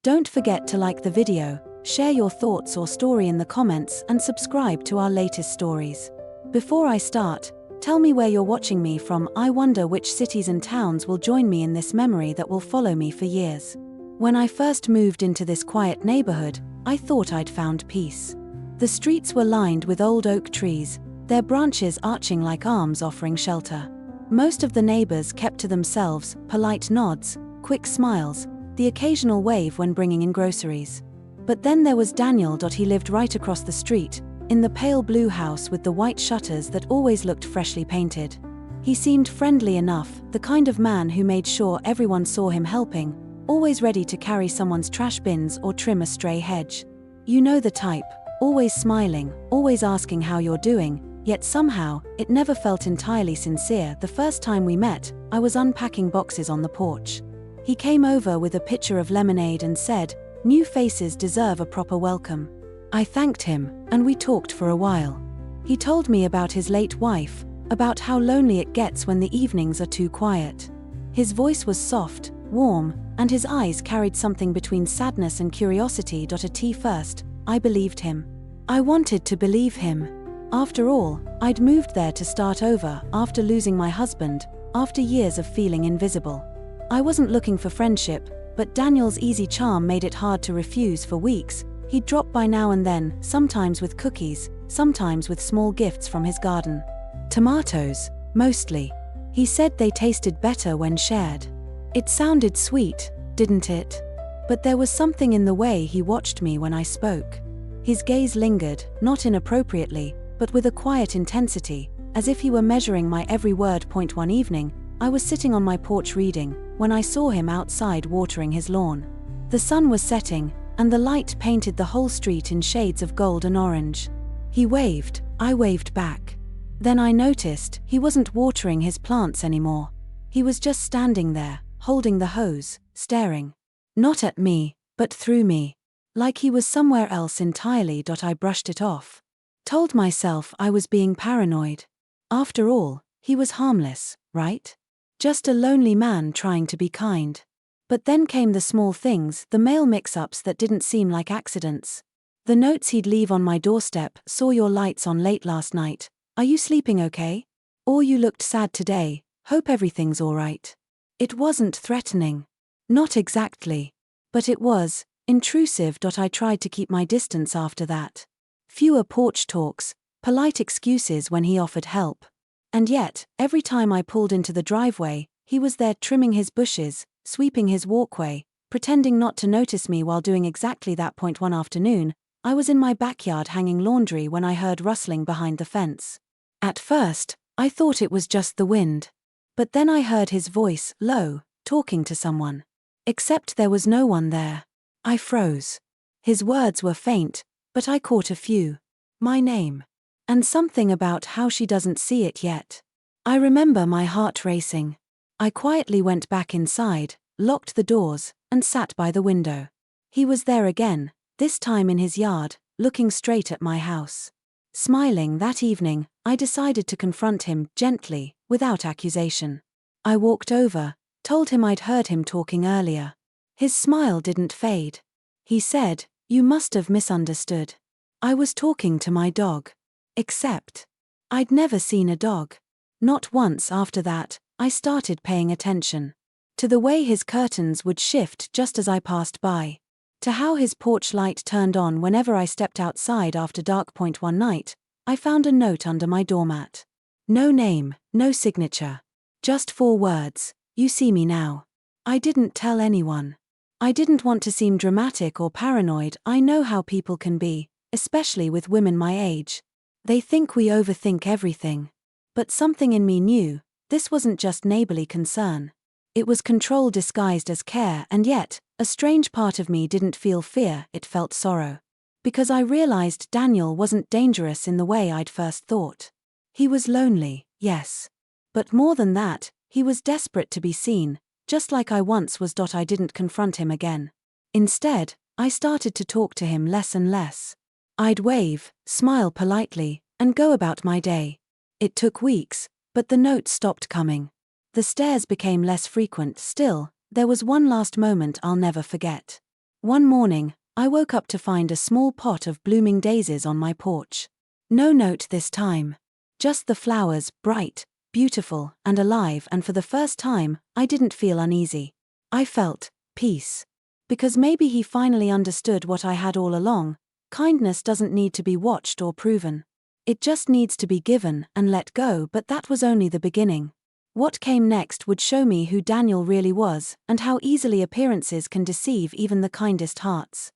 Don't forget to like the video, share your thoughts or story in the comments, and subscribe to our latest stories. Before I start, tell me where you're watching me from. I wonder which cities and towns will join me in this memory that will follow me for years. When I first moved into this quiet neighborhood, I thought I'd found peace. The streets were lined with old oak trees, their branches arching like arms offering shelter. Most of the neighbors kept to themselves, polite nods, quick smiles, the occasional wave when bringing in groceries. But then there was Daniel. He lived right across the street, in the pale blue house with the white shutters that always looked freshly painted. He seemed friendly enough, the kind of man who made sure everyone saw him helping, always ready to carry someone's trash bins or trim a stray hedge. You know the type, always smiling, always asking how you're doing, yet somehow, it never felt entirely sincere. The first time we met, I was unpacking boxes on the porch. He came over with a pitcher of lemonade and said, "New faces deserve a proper welcome." I thanked him, and we talked for a while. He told me about his late wife, about how lonely it gets when the evenings are too quiet. His voice was soft, warm, and his eyes carried something between sadness and curiosity. At first, I believed him. I wanted to believe him. After all, I'd moved there to start over, after losing my husband, after years of feeling invisible. I wasn't looking for friendship, but Daniel's easy charm made it hard to refuse. For weeks, he'd drop by now and then, sometimes with cookies, sometimes with small gifts from his garden. Tomatoes, mostly. He said they tasted better when shared. It sounded sweet, didn't it? But there was something in the way he watched me when I spoke. His gaze lingered, not inappropriately, but with a quiet intensity, as if he were measuring my every word. One evening, I was sitting on my porch reading, when I saw him outside watering his lawn. The sun was setting, and the light painted the whole street in shades of gold and orange. He waved, I waved back. Then I noticed he wasn't watering his plants anymore. He was just standing there, holding the hose, staring. Not at me, but through me. Like he was somewhere else entirely. I brushed it off. Told myself I was being paranoid. After all, he was harmless, right? Just a lonely man trying to be kind. But then came the small things, the mail mix-ups that didn't seem like accidents. The notes he'd leave on my doorstep: "Saw your lights on late last night. Are you sleeping okay?" Or "You looked sad today, hope everything's alright." It wasn't threatening. Not exactly. But it was intrusive. I tried to keep my distance after that. Fewer porch talks, polite excuses when he offered help. And yet, every time I pulled into the driveway, he was there trimming his bushes, sweeping his walkway, pretending not to notice me while doing exactly that. One afternoon, I was in my backyard hanging laundry when I heard rustling behind the fence. At first, I thought it was just the wind. But then I heard his voice, low, talking to someone. Except there was no one there. I froze. His words were faint, but I caught a few. My name. And something about how she doesn't see it yet. I remember my heart racing. I quietly went back inside, locked the doors, and sat by the window. He was there again, this time in his yard, looking straight at my house. Smiling. That evening, I decided to confront him, gently, without accusation. I walked over, told him I'd heard him talking earlier. His smile didn't fade. He said, "You must have misunderstood. I was talking to my dog." Except, I'd never seen a dog. Not once. After that, I started paying attention. To the way his curtains would shift just as I passed by. To how his porch light turned on whenever I stepped outside after dark. One night, I found a note under my doormat. No name, no signature. Just 4 words, "You see me now." I didn't tell anyone. I didn't want to seem dramatic or paranoid. I know how people can be, especially with women my age. They think we overthink everything. But something in me knew, this wasn't just neighborly concern. It was control disguised as care, and yet, a strange part of me didn't feel fear, it felt sorrow. Because I realized Daniel wasn't dangerous in the way I'd first thought. He was lonely, yes. But more than that, he was desperate to be seen, just like I once was. I didn't confront him again. Instead, I started to talk to him less and less. I'd wave, smile politely, and go about my day. It took weeks, but the notes stopped coming. The stares became less frequent. Still, there was one last moment I'll never forget. One morning, I woke up to find a small pot of blooming daisies on my porch. No note this time. Just the flowers, bright, beautiful, and alive, and for the first time, I didn't feel uneasy. I felt peace. Because maybe he finally understood what I had all along: kindness doesn't need to be watched or proven. It just needs to be given and let go. But that was only the beginning. What came next would show me who Daniel really was, and how easily appearances can deceive even the kindest hearts.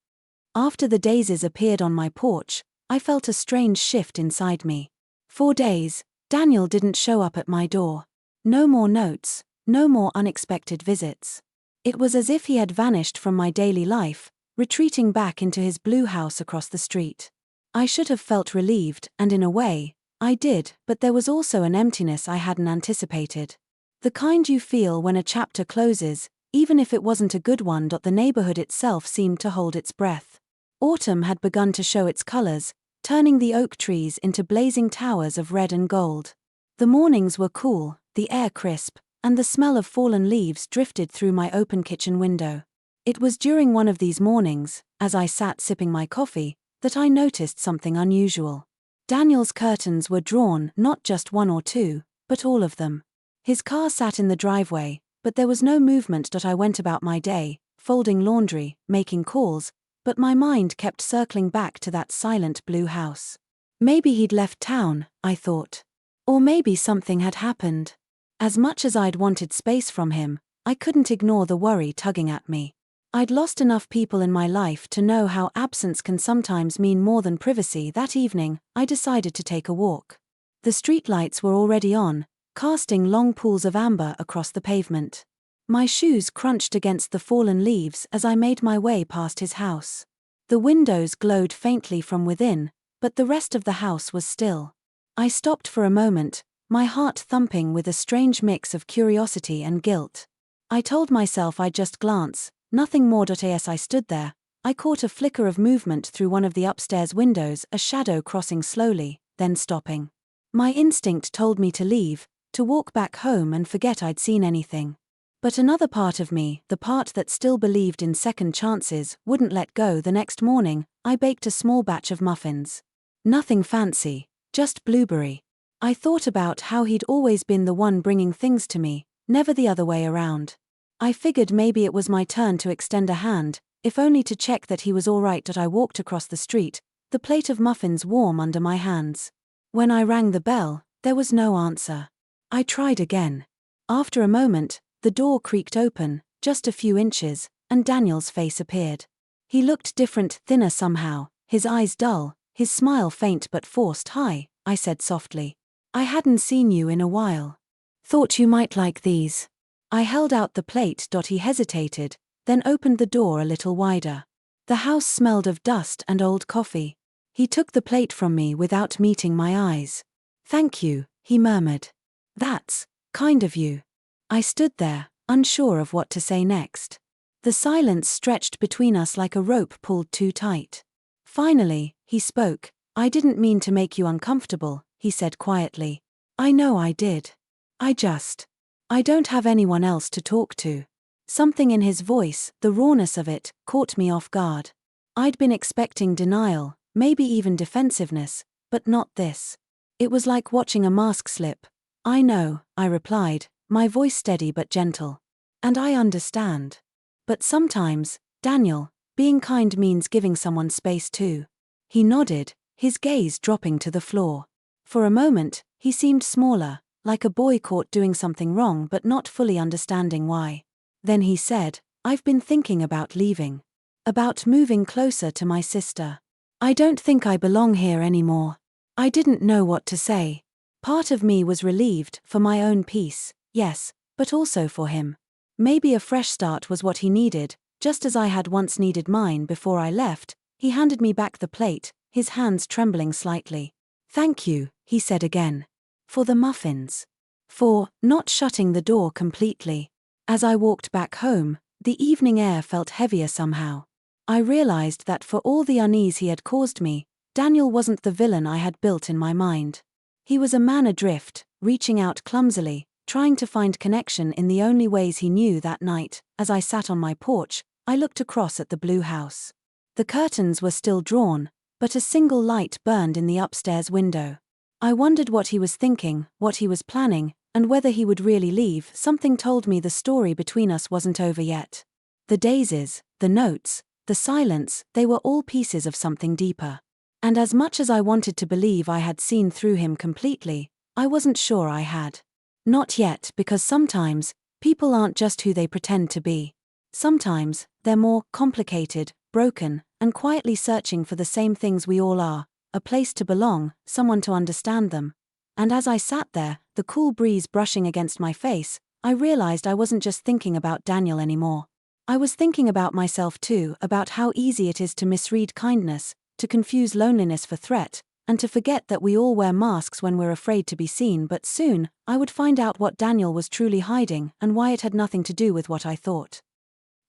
After the daisies appeared on my porch, I felt a strange shift inside me. For days, Daniel didn't show up at my door. No more notes, no more unexpected visits. It was as if he had vanished from my daily life, retreating back into his blue house across the street. I should have felt relieved, and in a way, I did, but there was also an emptiness I hadn't anticipated. The kind you feel when a chapter closes, even if it wasn't a good one. The neighborhood itself seemed to hold its breath. Autumn had begun to show its colors, turning the oak trees into blazing towers of red and gold. The mornings were cool, the air crisp, and the smell of fallen leaves drifted through my open kitchen window. It was during one of these mornings, as I sat sipping my coffee, that I noticed something unusual. Daniel's curtains were drawn, not just one or two, but all of them. His car sat in the driveway, but there was no movement. I went about my day, folding laundry, making calls, but my mind kept circling back to that silent blue house. Maybe he'd left town, I thought. Or maybe something had happened. As much as I'd wanted space from him, I couldn't ignore the worry tugging at me. I'd lost enough people in my life to know how absence can sometimes mean more than privacy. That evening, I decided to take a walk. The streetlights were already on, casting long pools of amber across the pavement. My shoes crunched against the fallen leaves as I made my way past his house. The windows glowed faintly from within, but the rest of the house was still. I stopped for a moment, my heart thumping with a strange mix of curiosity and guilt. I told myself I'd just glance, nothing more. As I stood there, I caught a flicker of movement through one of the upstairs windows, a shadow crossing slowly, then stopping. My instinct told me to leave, to walk back home and forget I'd seen anything. But another part of me, the part that still believed in second chances, wouldn't let go. The next morning, I baked a small batch of muffins. Nothing fancy, just blueberry. I thought about how he'd always been the one bringing things to me, never the other way around. I figured maybe it was my turn to extend a hand, if only to check that he was all right. I walked across the street, the plate of muffins warm under my hands. When I rang the bell, there was no answer. I tried again. After a moment, the door creaked open, just a few inches, and Daniel's face appeared. He looked different, thinner somehow, his eyes dull, his smile faint but forced. "Hi," I said softly. "I hadn't seen you in a while. Thought you might like these." I held out the plate. He hesitated, then opened the door a little wider. The house smelled of dust and old coffee. He took the plate from me without meeting my eyes. "Thank you," he murmured. "That's kind of you." I stood there, unsure of what to say next. The silence stretched between us like a rope pulled too tight. Finally, he spoke. "I didn't mean to make you uncomfortable," he said quietly. "I know I did. I don't have anyone else to talk to." Something in his voice, the rawness of it, caught me off guard. I'd been expecting denial, maybe even defensiveness, but not this. It was like watching a mask slip. "I know," I replied, my voice steady but gentle. "And I understand. But sometimes, Daniel, being kind means giving someone space too." He nodded, his gaze dropping to the floor. For a moment, he seemed smaller, like a boy caught doing something wrong but not fully understanding why. Then he said, "I've been thinking about leaving. About moving closer to my sister. I don't think I belong here anymore." I didn't know what to say. Part of me was relieved, for my own peace, yes, but also for him. Maybe a fresh start was what he needed, just as I had once needed mine. Before I left, he handed me back the plate, his hands trembling slightly. "Thank you," he said again. "For the muffins. For not shutting the door completely." As I walked back home, the evening air felt heavier somehow. I realized that for all the unease he had caused me, Daniel wasn't the villain I had built in my mind. He was a man adrift, reaching out clumsily, trying to find connection in the only ways he knew. That night, as I sat on my porch, I looked across at the blue house. The curtains were still drawn, but a single light burned in the upstairs window. I wondered what he was thinking, what he was planning, and whether he would really leave. Something told me the story between us wasn't over yet. The daisies, the notes, the silence, they were all pieces of something deeper. And as much as I wanted to believe I had seen through him completely, I wasn't sure I had. Not yet, because sometimes, people aren't just who they pretend to be. Sometimes, they're more complicated, broken, and quietly searching for the same things we all are: a place to belong, someone to understand them. And as I sat there, the cool breeze brushing against my face, I realized I wasn't just thinking about Daniel anymore. I was thinking about myself too, about how easy it is to misread kindness, to confuse loneliness for threat, and to forget that we all wear masks when we're afraid to be seen. But soon, I would find out what Daniel was truly hiding and why it had nothing to do with what I thought.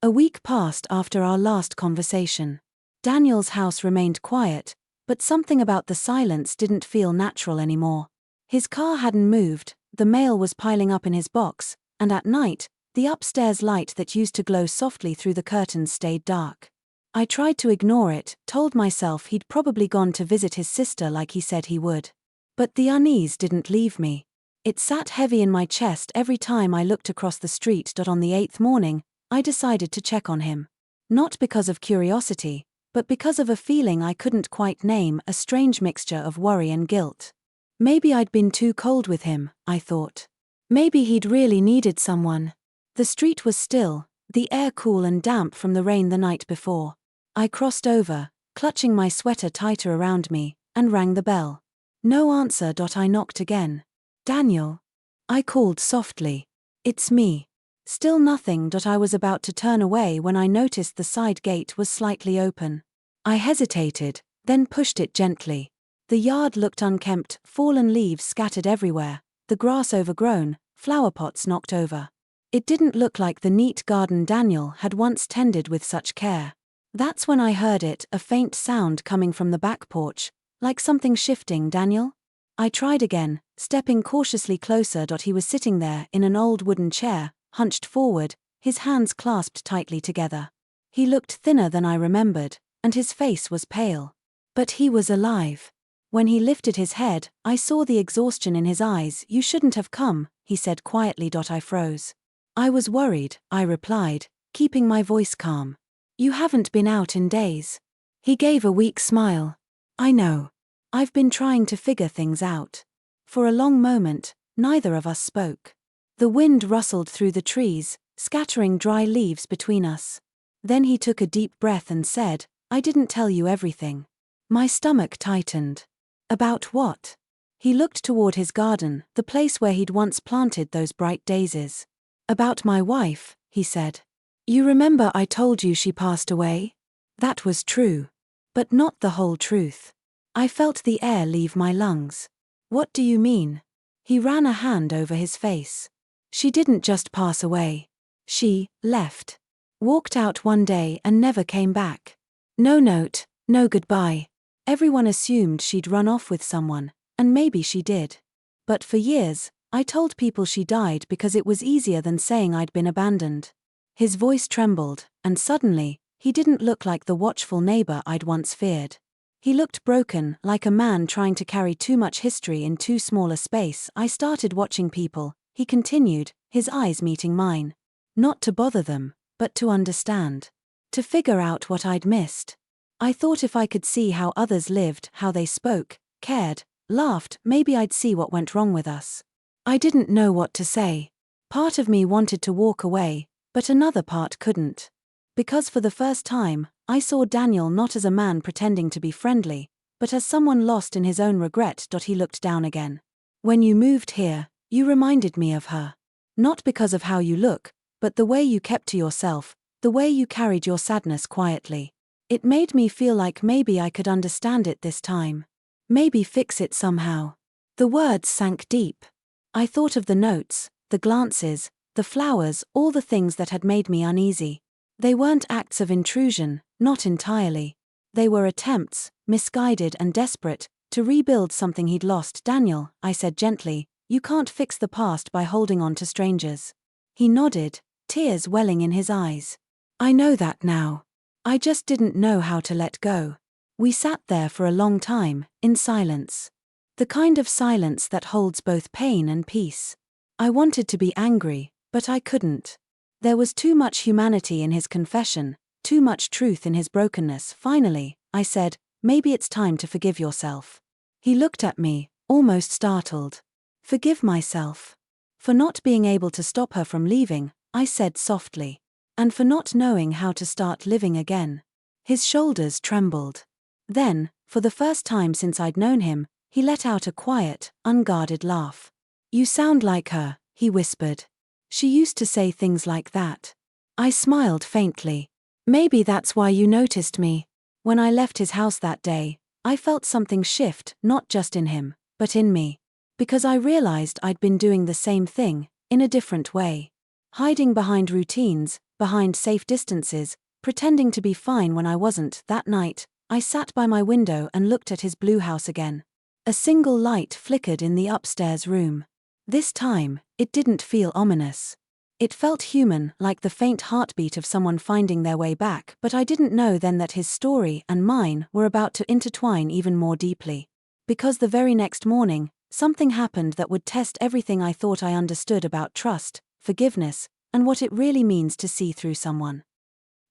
A week passed after our last conversation. Daniel's house remained quiet, but something about the silence didn't feel natural anymore. His car hadn't moved, the mail was piling up in his box, and at night, the upstairs light that used to glow softly through the curtains stayed dark. I tried to ignore it, told myself he'd probably gone to visit his sister like he said he would. But the unease didn't leave me. It sat heavy in my chest every time I looked across the street. On the 8th morning, I decided to check on him. Not because of curiosity, but because of a feeling I couldn't quite name, a strange mixture of worry and guilt. Maybe I'd been too cold with him, I thought. Maybe he'd really needed someone. The street was still, the air cool and damp from the rain the night before. I crossed over, clutching my sweater tighter around me, and rang the bell. No answer. I knocked again. "Daniel?" I called softly. "It's me." Still nothing. I was about to turn away when I noticed the side gate was slightly open. I hesitated, then pushed it gently. The yard looked unkempt, fallen leaves scattered everywhere, the grass overgrown, flower pots knocked over. It didn't look like the neat garden Daniel had once tended with such care. That's when I heard it, a faint sound coming from the back porch, like something shifting. "Daniel?" I tried again, stepping cautiously closer. He was sitting there in an old wooden chair, hunched forward, his hands clasped tightly together. He looked thinner than I remembered, and his face was pale. But he was alive. When he lifted his head, I saw the exhaustion in his eyes. "You shouldn't have come," he said quietly. I froze. "I was worried," I replied, keeping my voice calm. "You haven't been out in days." He gave a weak smile. "I know. I've been trying to figure things out." For a long moment, neither of us spoke. The wind rustled through the trees, scattering dry leaves between us. Then he took a deep breath and said, "I didn't tell you everything." My stomach tightened. "About what?" He looked toward his garden, the place where he'd once planted those bright daisies. "About my wife," he said. "You remember I told you she passed away?" That was true. But not the whole truth. I felt the air leave my lungs. "What do you mean?" He ran a hand over his face. "She didn't just pass away. She left. Walked out one day and never came back. No note, no goodbye. Everyone assumed she'd run off with someone, and maybe she did. But for years, I told people she died because it was easier than saying I'd been abandoned." His voice trembled, and suddenly, he didn't look like the watchful neighbor I'd once feared. He looked broken, like a man trying to carry too much history in too small a space. "I started watching people," he continued, his eyes meeting mine. "Not to bother them, but to understand. To figure out what I'd missed. I thought if I could see how others lived, how they spoke, cared, laughed, maybe I'd see what went wrong with us." I didn't know what to say. Part of me wanted to walk away, but another part couldn't. Because for the first time, I saw Daniel not as a man pretending to be friendly, but as someone lost in his own regret. He looked down again. "When you moved here, you reminded me of her. Not because of how you look, but the way you kept to yourself, the way you carried your sadness quietly. It made me feel like maybe I could understand it this time. Maybe fix it somehow." The words sank deep. I thought of the notes, the glances, the flowers, all the things that had made me uneasy. They weren't acts of intrusion, not entirely. They were attempts, misguided and desperate, to rebuild something he'd lost. "Daniel," I said gently, "you can't fix the past by holding on to strangers." He nodded, tears welling in his eyes. I know that now. I just didn't know how to let go. We sat there for a long time, in silence. The kind of silence that holds both pain and peace. I wanted to be angry, but I couldn't. There was too much humanity in his confession, too much truth in his brokenness. Finally, I said, maybe it's time to forgive yourself. He looked at me, almost startled. Forgive myself. For not being able to stop her from leaving, I said softly. And for not knowing how to start living again. His shoulders trembled. Then, for the first time since I'd known him, he let out a quiet, unguarded laugh. You sound like her, he whispered. She used to say things like that. I smiled faintly. Maybe that's why you noticed me. When I left his house that day, I felt something shift, not just in him, but in me. Because I realized I'd been doing the same thing, in a different way. Hiding behind routines, behind safe distances, pretending to be fine when I wasn't. That night, I sat by my window and looked at his blue house again. A single light flickered in the upstairs room. This time, it didn't feel ominous. It felt human, like the faint heartbeat of someone finding their way back, but I didn't know then that his story and mine were about to intertwine even more deeply. Because the very next morning, something happened that would test everything I thought I understood about trust, forgiveness, and what it really means to see through someone.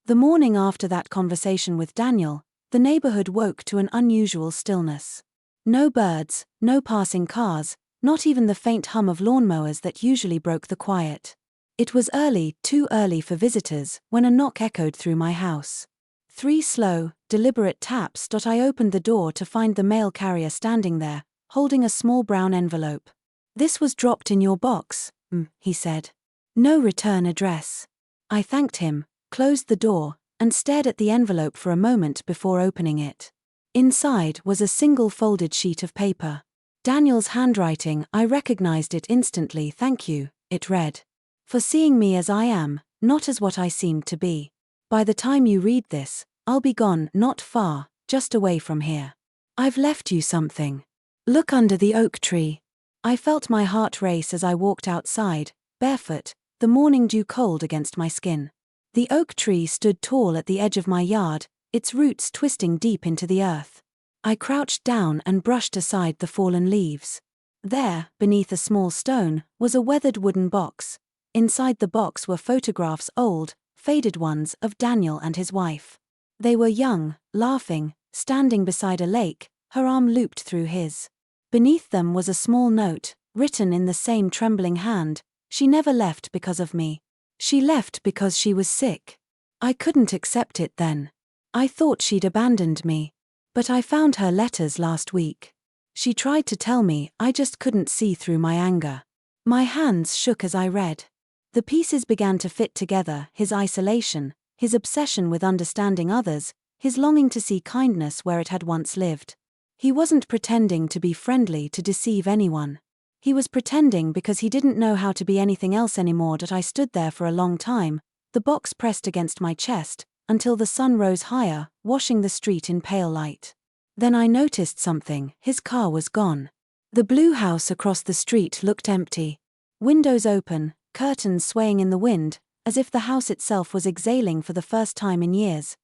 The morning after that conversation with Daniel, the neighborhood woke to an unusual stillness. No birds, no passing cars, not even the faint hum of lawnmowers that usually broke the quiet. It was early, too early for visitors, when a knock echoed through my house. 3 slow, deliberate taps. I opened the door to find the mail carrier standing there, holding a small brown envelope. This was dropped in your box, he said. No return address. I thanked him, closed the door, and stared at the envelope for a moment before opening it. Inside was a single folded sheet of paper. Daniel's handwriting. I recognized it instantly. Thank you, it read. For seeing me as I am, not as what I seemed to be. By the time you read this, I'll be gone, not far, just away from here. I've left you something. Look under the oak tree. I felt my heart race as I walked outside, barefoot, the morning dew cold against my skin. The oak tree stood tall at the edge of my yard, its roots twisting deep into the earth. I crouched down and brushed aside the fallen leaves. There, beneath a small stone, was a weathered wooden box. Inside the box were photographs, old, faded ones, of Daniel and his wife. They were young, laughing, standing beside a lake, her arm looped through his. Beneath them was a small note, written in the same trembling hand. She never left because of me. She left because she was sick. I couldn't accept it then. I thought she'd abandoned me. But I found her letters last week. She tried to tell me, I just couldn't see through my anger. My hands shook as I read. The pieces began to fit together: his isolation, his obsession with understanding others, his longing to see kindness where it had once lived. He wasn't pretending to be friendly to deceive anyone. He was pretending because he didn't know how to be anything else anymore. I stood there for a long time, the box pressed against my chest, until the sun rose higher, washing the street in pale light. Then I noticed something: his car was gone. The blue house across the street looked empty. Windows open, curtains swaying in the wind, as if the house itself was exhaling for the first time in years.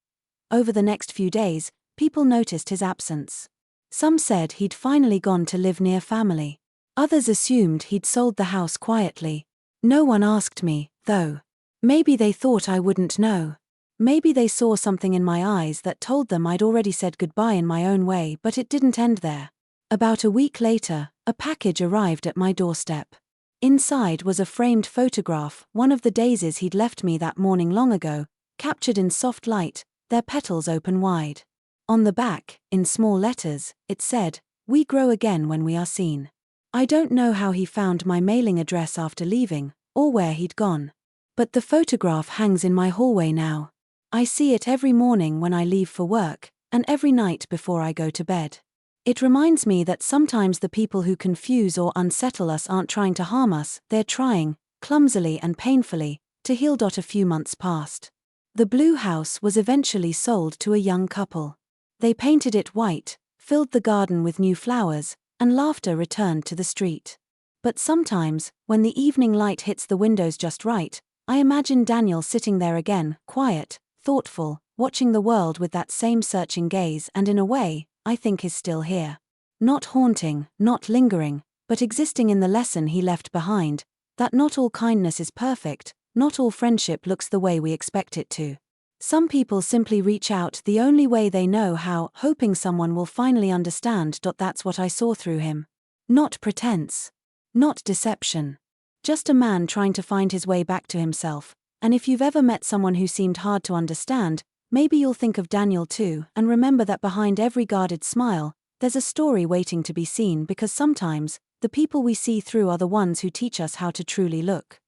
Over the next few days, people noticed his absence. Some said he'd finally gone to live near family. Others assumed he'd sold the house quietly. No one asked me, though. Maybe they thought I wouldn't know. Maybe they saw something in my eyes that told them I'd already said goodbye in my own way. But it didn't end there. About a week later, a package arrived at my doorstep. Inside was a framed photograph, one of the daisies he'd left me that morning long ago, captured in soft light, their petals open wide. On the back, in small letters, it said, "We grow again when we are seen." I don't know how he found my mailing address after leaving, or where he'd gone. But the photograph hangs in my hallway now. I see it every morning when I leave for work, and every night before I go to bed. It reminds me that sometimes the people who confuse or unsettle us aren't trying to harm us, they're trying, clumsily and painfully, to heal. A few months passed. The blue house was eventually sold to a young couple. They painted it white, filled the garden with new flowers, and laughter returned to the street. But sometimes, when the evening light hits the windows just right, I imagine Daniel sitting there again, quiet, thoughtful, watching the world with that same searching gaze, and in a way, I think is still here. Not haunting, not lingering, but existing in the lesson he left behind, that not all kindness is perfect, not all friendship looks the way we expect it to. Some people simply reach out the only way they know how, hoping someone will finally understand. That's what I saw through him. Not pretense. Not deception. Just a man trying to find his way back to himself. And if you've ever met someone who seemed hard to understand, maybe you'll think of Daniel too, and remember that behind every guarded smile, there's a story waiting to be seen, because sometimes, the people we see through are the ones who teach us how to truly look.